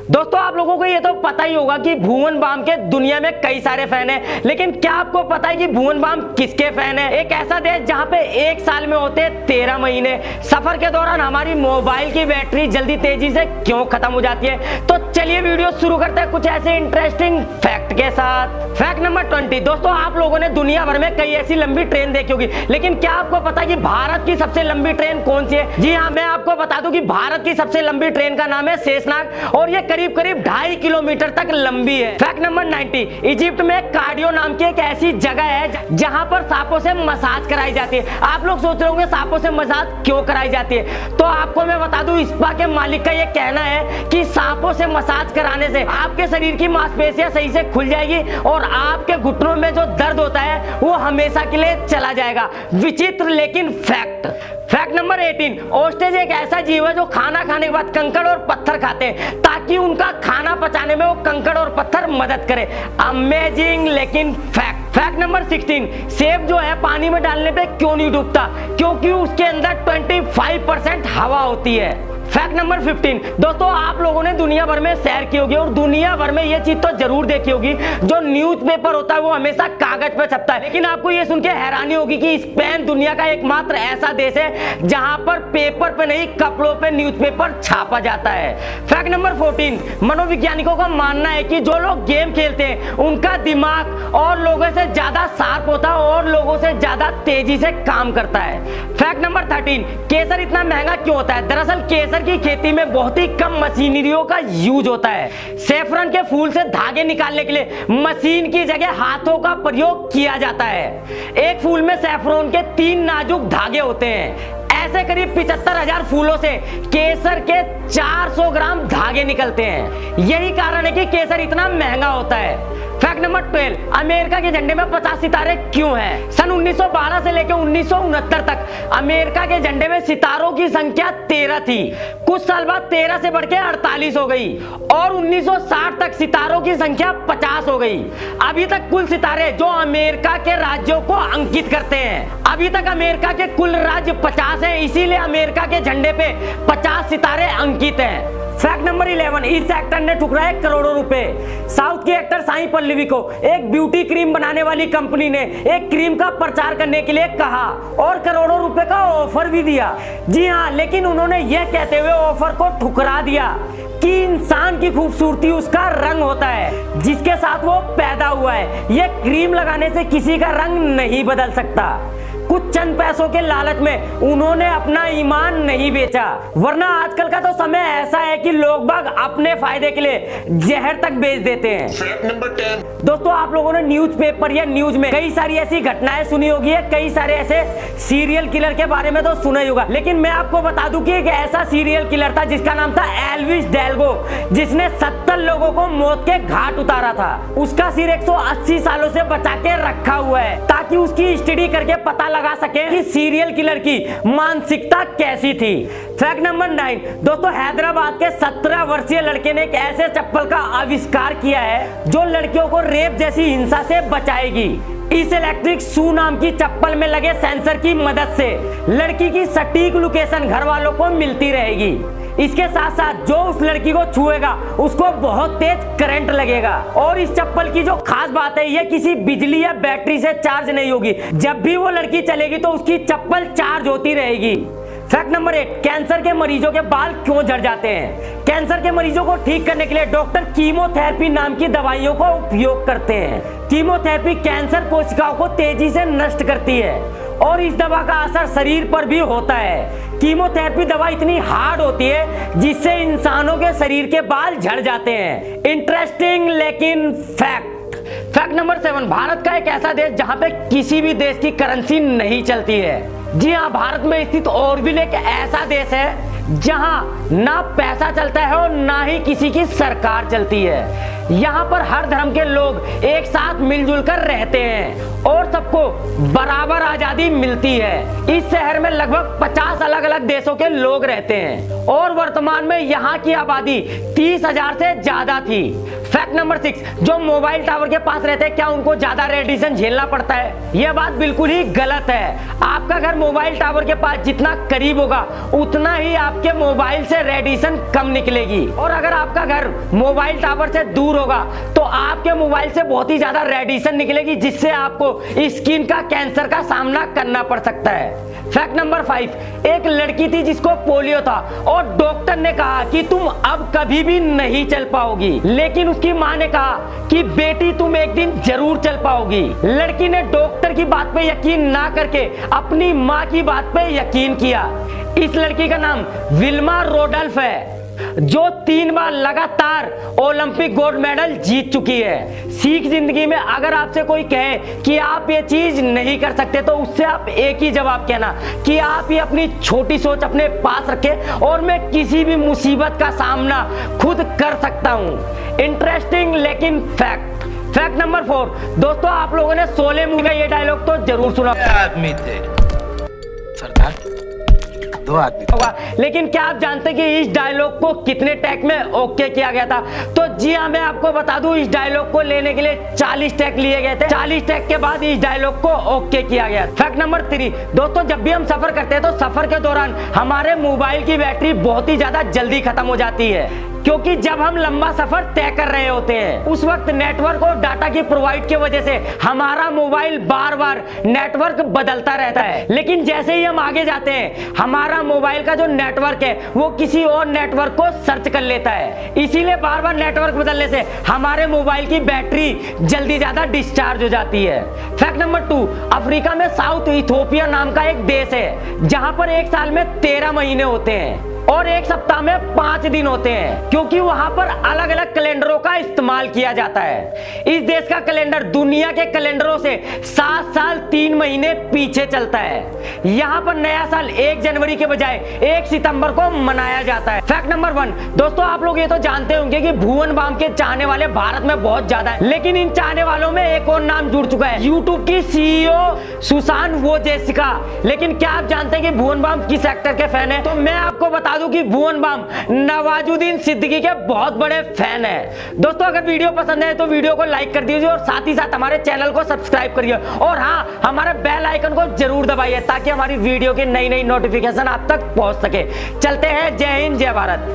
दोस्तों आप लोगों को ये तो पता ही होगा कि भुवन बाम के दुनिया में कई सारे फैन हैं, लेकिन क्या आपको पता है कि भुवन बाम किसके फैन है? एक ऐसा देश जहां पे एक साल में होते 13 महीने। सफर के दौरान हमारी मोबाइल की बैटरी जल्दी तेजी से क्यों खत्म हो जाती है? तो चलिए वीडियो शुरू करते हैं कुछ ऐसे इंटरेस्टिंग फैक्ट के साथ। Fact number 20। दोस्तों आप लोगों ने दुनिया भर में कई ऐसी लंबी ट्रेन देखी होगी, लेकिन क्या आपको पता है कि भारत की सबसे लंबी ट्रेन कौन सी है? जी हाँ, मैं आपको बता दूं कि भारत की सबसे लंबी ट्रेन का नाम है शेषनाग और ये करीब 2.5 किलोमीटर तक लंबी है। Fact number 90। इजिप्ट में कार्डियो नाम की एक ऐसी जगह है जहां पर सांपों से मसाज कराई जाती है। आप लोग सोच रहे होंगे सांपों से मसाज क्यों कराई जाती है? तो आपको मैं बता दूं, स्पा के मालिक का यह कहना है कि सांपों से मसाज कराने से आपके शरीर की मांसपेशियां सही से खुल जाएगी और आपके घुटनों में जो दर्द होता है वो हमेशा के लिए चला जाएगा। विचित्र लेकिन फैक्ट। Fact number 18। ऑस्ट्रिच एक ऐसा जीव है जो खाना खाने के बाद कंकड़ और पत्थर खाते हैं ताकि उनका खाना पचाने में वो कंकड़ और पत्थर मदद करे। अमेजिंग लेकिन फैक्ट। Fact number 16। सेब जो है पानी में डालने पे क्यों नहीं डूबता? क्योंकि उसके अंदर 25% हवा होती है। Fact number 15। दोस्तों आप लोगों ने दुनिया भर में सैर की होगी और दुनिया भर में ये चीज तो जरूर देखी होगी, जो न्यूज़पेपर होता है वो हमेशा कागज पे छपता है। लेकिन आपको ये सुन के हैरानी होगी कि स्पेन दुनिया का एकमात्र ऐसा देश है जहां पर पेपर पे नहीं कपड़ों पे न्यूज़पेपर छापा जाता है। Fact number 14। मनोवैज्ञानिकों का मानना है कि जो लोग गेम खेलते हैं उनका दिमाग और लोगों से ज्यादा शार्प होता है और लोगों से ज्यादा तेजी से काम करता है। Fact number 13। केसर इतना महंगा क्यों होता है? दरअसल केसर की खेती में बहुत ही कम मशीनरियों का यूज होता है। सेफ्रॉन के फूल से धागे निकालने के लिए मशीन की जगह हाथों का प्रयोग किया जाता है। एक फूल में सेफ्रॉन के 3 नाजुक धागे होते हैं। ऐसे करीब 75,000 फूलों से केसर के 400 ग्राम धागे निकलते हैं। यही कारण है कि केसर इतना महंगा होता है। Fact number 12। अमेरिका के झंडे में 50 सितारे क्यों हैं? सन 1912 से लेकर 1969 तक अमेरिका के झंडे में सितारों की संख्या 13 थी। कुछ साल बाद 13 से बढ़ के 48 हो गई और 1960 तक सितारों की संख्या 50 हो गई। अभी तक कुल सितारे जो अमेरिका के राज्यों को अंकित करते हैं, अभी तक अमेरिका के कुल राज्य 50 है, इसीलिए अमेरिका के झंडे पे 50 सितारे अंकित हैं। Fact number 11। इस एक्टर ने ठुकराए करोड़ों रुपए। साउथ की एक्टर साई पल्लवी को एक ब्यूटी क्रीम बनाने वाली कंपनी ने एक क्रीम का प्रचार करने के लिए कहा और करोड़ों रुपए का ऑफर भी दिया। जी हाँ, लेकिन उन्होंने यह कहते हुए ऑफर को ठुकरा दिया कि इंसान की खूबसूरती उसका रंग होता है जिसके साथ वो पैदा हुआ है। यह क्रीम लगाने से किसी का रंग नहीं बदल सकता। कुछ चंद पैसों के लालच में उन्होंने अपना ईमान नहीं बेचा, वरना आजकल का तो समय ऐसा है कि लोग बाग अपने फायदे के लिए जहर तक बेच देते हैं। Fact number 10। दोस्तों आप लोगों ने न्यूज़पेपर या न्यूज में कई सारी ऐसी घटनाएं सुनी होगी, कई सारे ऐसे सीरियल किलर के बारे में तो सुना ही होगा, लेकिन मैं आपको बता दूं कि एक ऐसा सीरियल किलर था जिसका नाम था एल्विस डेल्गो, जिसने 70 लोगों को मौत के घाट उतारा था। उसका सिर 180 सालों से बचा के रखा हुआ है ताकि उसकी स्टडी करके पता लगा सके कि सीरियल किलर की मानसिकता कैसी थी। Fact number 9। दोस्तों हैदराबाद के 17 वर्षीय लड़के ने एक ऐसे चप्पल का आविष्कार किया है जो लड़कियों को रेप जैसी हिंसा से बचाएगी। इस इलेक्ट्रिक शू नाम की चप्पल में लगे सेंसर की मदद से लड़की की सटीक लोकेशन घर वालों को मिलती रहेगी। इसके साथ साथ जो उस लड़की को छुएगा उसको बहुत तेज करंट लगेगा और इस चप्पल की जो खास बात है, ये किसी बिजली या बैटरी से चार्ज नहीं होगी। जब भी वो लड़की चलेगी तो उसकी चप्पल चार्ज होती रहेगी। Fact number 8। कैंसर के मरीजों के बाल क्यों झड़ जाते हैं? कैंसर के मरीजों को ठीक करने के लिए डॉक्टर कीमोथेरेपी नाम की दवाइयों का उपयोग करते हैं। कीमोथेरेपी कैंसर कोशिकाओं को तेजी से नष्ट करती है और इस दवा का असर शरीर पर भी होता है। कीमोथेरेपी दवा इतनी हार्ड होती है जिससे इंसानों के शरीर के बाल झड़ जाते हैं। इंटरेस्टिंग लेकिन फैक्ट। Fact number 7। भारत का एक ऐसा देश जहां पे किसी भी देश की करेंसी नहीं चलती है। जी हाँ, भारत में स्थित ऑरबिल एक ऐसा देश है जहां ना पैसा चलता है और ना ही किसी की सरकार चलती है। यहाँ पर हर धर्म के लोग एक साथ मिलजुल कर रहते हैं और सबको बराबर आजादी मिलती है। इस शहर में लगभग 50 अलग अलग देशों के लोग रहते हैं और वर्तमान में यहाँ की आबादी 30,000 से ज्यादा थी। फैक्ट नंबर 6, जो मोबाइल टावर के पास रहते हैं क्या उनको ज्यादा रेडिएशन झेलना पड़ता है? यह बात बिल्कुल ही गलत है। आपका घर मोबाइल टावर के पास जितना करीब होगा उतना ही आपके मोबाइल से रेडिएशन कम निकलेगी, और अगर आपका घर मोबाइल टावर से दूर होगा तो आपके मोबाइल से बहुत ही ज्यादा रेडिएशन निकलेगी, जिससे आपको स्किन का कैंसर का सामना करना पड़ सकता है। फैक्ट नंबर 5, एक लड़की थी जिसको पोलियो था और डॉक्टर ने कहा कि तुम अब कभी भी नहीं चल पाओगी, लेकिन उसकी मां ने कहा कि बेटी तुम एक दिन जरूर चल पाओगी। लड़की ने डॉक्टर की बात पे यकीन ना करके अपनी मां की बात पे यकीन किया। इस लड़की का नाम विल्मा रोडल्फ है, जो 3 बार लगातार ओलंपिक गोल्ड मेडल जीत चुकी है। सीख जिंदगी में अगर आपसे कोई कहे कि आप ये चीज नहीं कर सकते तो उससे आप एक ही जवाब कहना कि आप ये अपनी छोटी सोच अपने पास रखें और मैं किसी भी मुसीबत का सामना खुद कर सकता हूं। इंटरेस्टिंग लेकिन फैक्ट नंबर 4, दोस्तों आप लोगों ने शोले मूवी का ये डायलॉग तो जरूर सुना आदमी थे सरदार, 2 आदमी होगा, लेकिन क्या आप जानते हैं कि इस डायलॉग को कितने टैग में ओके किया गया था? तो जी हाँ, मैं आपको बता दूं, इस डायलॉग को लेने के लिए 40 टैग लिए गए थे। 40 टैग के बाद इस डायलॉग को ओके किया गया। फैक्ट नंबर 3, दोस्तों जब भी हम सफर करते हैं तो सफर के दौरान हमारे मोबाइल की बैटरी बहुत ही ज्यादा जल्दी खत्म हो जाती है, क्योंकि जब हम लंबा सफर तय कर रहे होते हैं उस वक्त नेटवर्क और डाटा की प्रोवाइड की वजह से हमारा मोबाइल बार बार नेटवर्क बदलता रहता है। लेकिन जैसे ही हम आगे जाते हैं हमारा मोबाइल का जो नेटवर्क है वो किसी और नेटवर्क को सर्च कर लेता है, इसीलिए बार बार नेटवर्क बदलने से हमारे मोबाइल की बैटरी जल्दी ज्यादा डिस्चार्ज हो जाती है। फैक्ट नंबर 2, अफ्रीका में साउथ इथियोपिया नाम का एक देश है जहां पर एक साल में 13 महीने होते हैं और एक सप्ताह में 5 दिन होते हैं, क्योंकि वहां पर अलग अलग कैलेंडरों का इस्तेमाल किया जाता है। इस देश का कैलेंडर दुनिया के कैलेंडरों से 7 साल 3 महीने पीछे चलता है। यहाँ पर नया साल 1 जनवरी के बजाय 1 सितंबर को मनाया जाता है। फैक्ट नंबर 1, दोस्तों आप लोग ये तो जानते होंगे कि भुवन बाम के चाहने वाले भारत में बहुत ज्यादा है, लेकिन इन चाहने वालों में एक और नाम जुड़ चुका है, यूट्यूब की CEO सुसान वोजेसिका। लेकिन क्या आप जानते हैं कि भुवन बाम किस एक्टर के फैन है? तो मैं आपको बता दूं कि भुवन बाम नवाजुद्दीन सिद्दीकी के बहुत बड़े फैन हैं। दोस्तों अगर वीडियो पसंद है तो वीडियो को लाइक कर दीजिए और साथ ही साथ हमारे चैनल को सब्सक्राइब करिए, और हाँ, हमारे बेल आइकन को जरूर दबाइए ताकि हमारी वीडियो की नई नई नोटिफिकेशन आप तक पहुंच सके। चलते हैं, जय हिंद जय भारत।